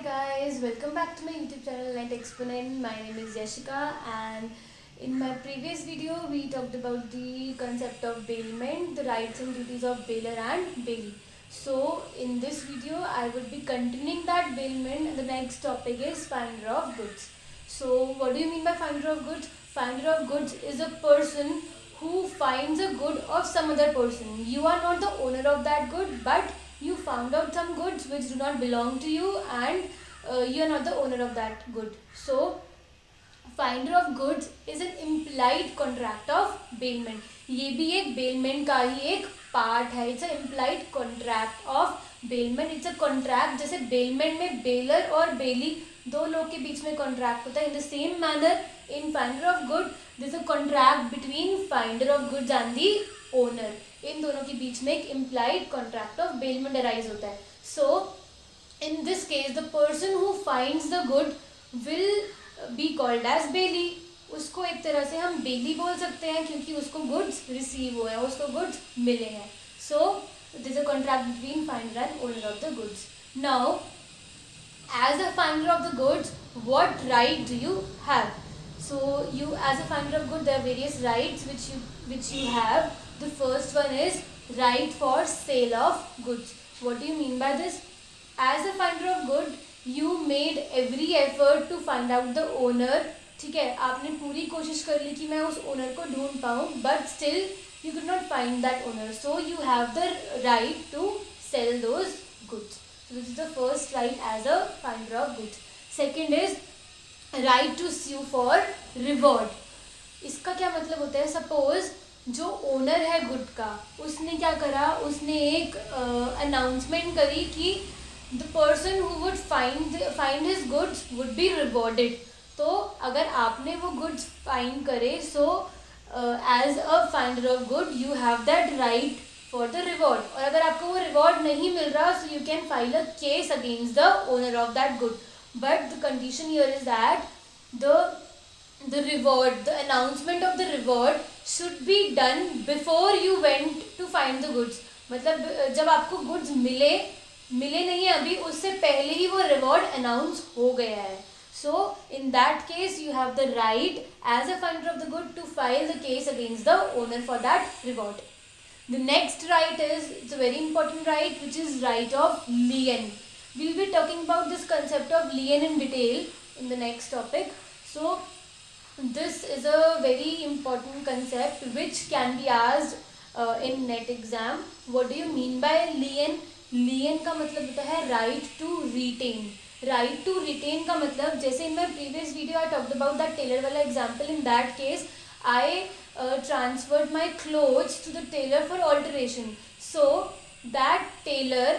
guys, welcome back to my YouTube channel Net Exponent. My name is Yashika, and in my previous video we talked about the concept of bailment, the rights and duties of bailer and bailee. So in this video I would be continuing that bailment, and the next topic is finder of goods. So what do you mean by finder of goods? Finder of goods is a person who finds a good of some other person. You are not the owner of that good, but you found out some goods which do not belong to you, and you are not the owner of that good. So finder of goods is an implied contract of bailment. ये भी एक bailment का ही एक part है. It's a implied contract of bailment. It's a contract. जैसे bailment में baler और बेली दो लोग के बीच में कॉन्ट्रैक्ट होता है, in the same manner in finder of good this is a contract between finder of goods and the owner. इन दोनों के बीच में एक implied contract of bailment arise होता है. So in this case the person who finds the good will be called as bailee. उसको एक तरह से हम बेली बोल सकते हैं क्योंकि उसको गुड्स रिसीव हुए हैं, उसको गुड्स मिले हैं. So this a contract between finder and owner of the goods. Now as a finder of the goods what right do you have? So you, as a finder of good, there are various rights which you have. The first one is right for sale of goods. What do you mean by this? As a finder of good, you made every effort to find out the owner. ठीक है, आपने पूरी कोशिश कर ली कि मैं उस owner को ढूंढ पाऊँ, but still you could not find that owner. So you have the right to sell those goods. So this is the first right as a finder of goods. Second is right to sue for reward. इसका क्या मतलब होता है? Suppose जो owner है good का, उसने क्या करा, उसने एक अनाउंसमेंट करी कि the person who would find his goods would be rewarded. तो अगर आपने वो गुड्स फाइंड करे, so as a finder of good you have that right for the reward. और अगर आपको वो रिवॉर्ड नहीं मिल रहा, so you can file a case against the owner of that good. But the condition here is that the reward, the announcement of the reward should be done before you went to find the goods. मतलब जब आपको goods मिले नहीं है अभी, उससे पहले ही वो reward announce हो गया है. So in that case you have the right as a finder of the good to file the case against the owner for that reward. The next right is, it's a very important right, which is right of lien. We'll be talking about this concept of lien in detail in the next topic. So this is a very important concept which can be asked in net exam. What do you mean by lien? Lien का मतलब होता है right to retain. Right to retain का मतलब, जैसे in my previous video I talked about that tailor वाला example. In that case I transferred my clothes to the tailor for alteration. So that tailor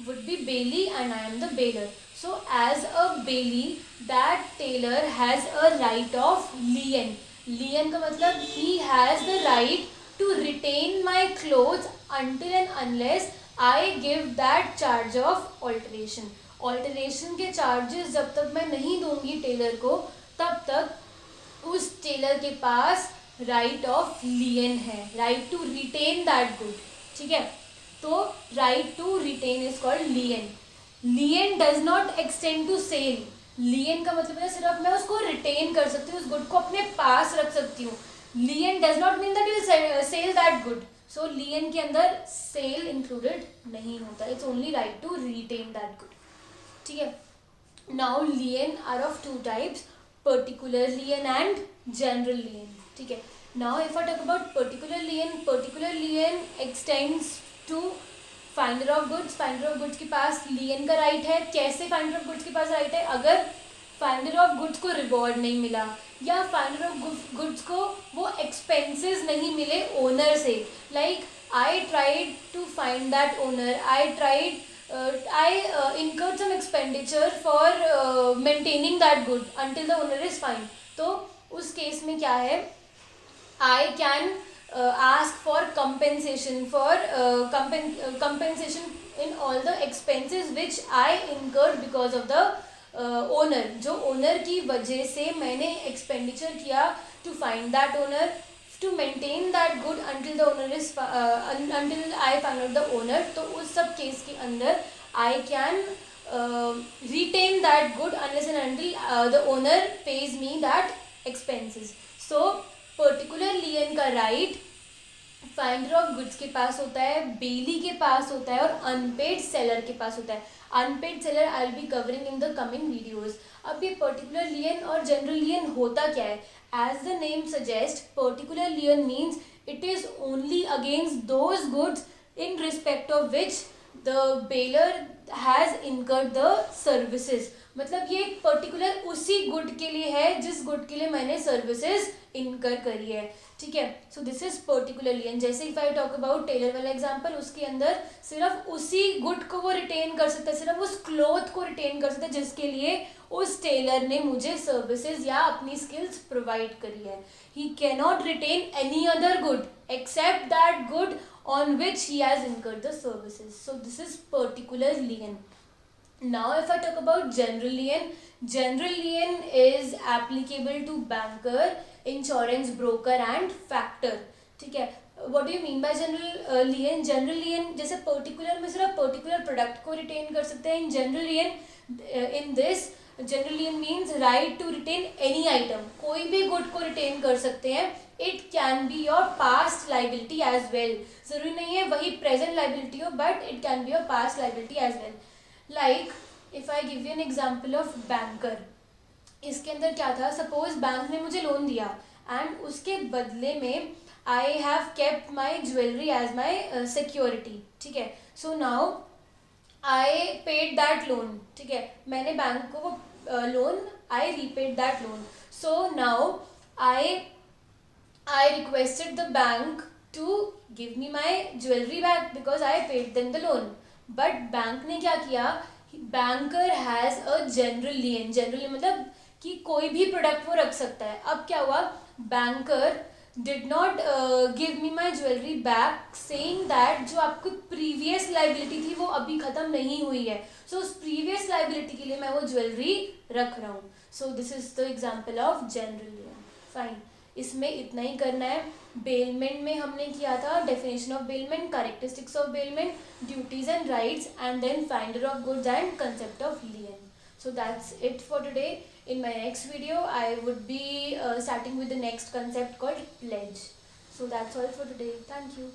would be bailee and I am the bailer. So as a bailee, that tailor has a right of lien. Lien का मतलब he has the right to retain my clothes until and unless I give that charge of alteration. Alteration के charges जब तक मैं नहीं दूंगी Taylor को, तब तक उस टेलर के पास right of lien है, right to retain that good. ठीक है, तो right to retain is called lien. Lien does not extend to sell. Lien का मतलब है सिर्फ मैं उसको रिटेन कर सकती हूँ, उस गुड को अपने पास रख सकती हूँ. Lien does not mean that you sell that good. So lien के अंदर सेल इंक्लूडेड नहीं होता. It's only right to retain that good. ठीक है. Now lien are of two types, particular lien and general lien. ठीक है. Now if I talk about particular lien extends to finder of goods. Finder of goods के पास लियन का right है. कैसे finder of goods के पास राइट है? अगर फाइंडर ऑफ गुड्स को रिवॉर्ड नहीं मिला, या फाइंडर ऑफ गुड्स को वो एक्सपेंसेस नहीं मिले ओनर से. Like I tried to find that owner, I incurred some expenditure for maintaining that good until the owner is fine. तो उस केस में क्या है, I can ask for compensation in all the expenses which I incurred because of the owner. जो owner की वजह से मैंने expenditure किया to find that owner, to maintain that good until the owner is until I find out the owner. तो उस सब case के अंदर I can retain that good unless and until the owner pays me that expenses. So particular lien का right finder of goods के पास होता है, बेली के पास होता है और अनपेड सेलर के पास होता है. Unpaid seller I will be covering in the coming videos. अब ये पर्टिकुलर लियन और जनरल लियन होता क्या है? As the name suggest, particular lien means it is only against those goods in respect of which the bailor has incurred the services. मतलब ये एक particular उसी गुड के लिए है जिस गुड के लिए मैंने सर्विसेज इनकर करी है. ठीक है, so this is particular lien. जैसे if I talk about tailor वाला एग्जांपल, उसके अंदर सिर्फ उसी गुड को वो रिटेन कर सकता है, सिर्फ उस क्लोथ को रिटेन कर सकता है जिसके लिए उस टेलर ने मुझे सर्विसेज या अपनी स्किल्स प्रोवाइड करी है. He can not retain any other good except that good on which he has incurred the services. So this is particular lien. Now if I talk about general lien, general lien is applicable to banker, insurance broker and factor. ठीक है, what do you mean by general lien? General lien जैसे particular में सिर्फ particular product को retain कर सकते हैं. In general lien, in this general lien means right to retain any item. कोई भी good को retain कर सकते हैं. It can be your past liability as well. जरूरी नहीं है वही present liability हो, but it can be your past liability as well. Like if I give you an example of banker, इसके अंदर क्या था? Suppose बैंक ने मुझे लोन दिया and उसके बदले में I have kept my jewelry as my security. ठीक है, so now I paid that loan. ठीक है, मैंने बैंक को वो loan, I repaid that loan. So now I requested the bank to give me my jewelry back because I paid them the loan. But bank ने क्या किया? Banker has a general lien. General मतलब कि कोई भी product वो रख सकता है. अब क्या हुआ? Banker did not give me my jewelry back, saying that जो आपकी previous liability थी वो अभी ख़त्म नहीं हुई है. So उस previous liability के लिए मैं वो jewelry रख रहा हूँ. So this is the example of general lien. Fine. इसमें इतना ही करना है. बेलमेंट में हमने किया था definition of bailment, characteristics of bailment, duties and rights, and then finder of goods and concept of lien. So that's it for today. In my next video, I would be starting with the next concept called pledge. So that's all for today. Thank you.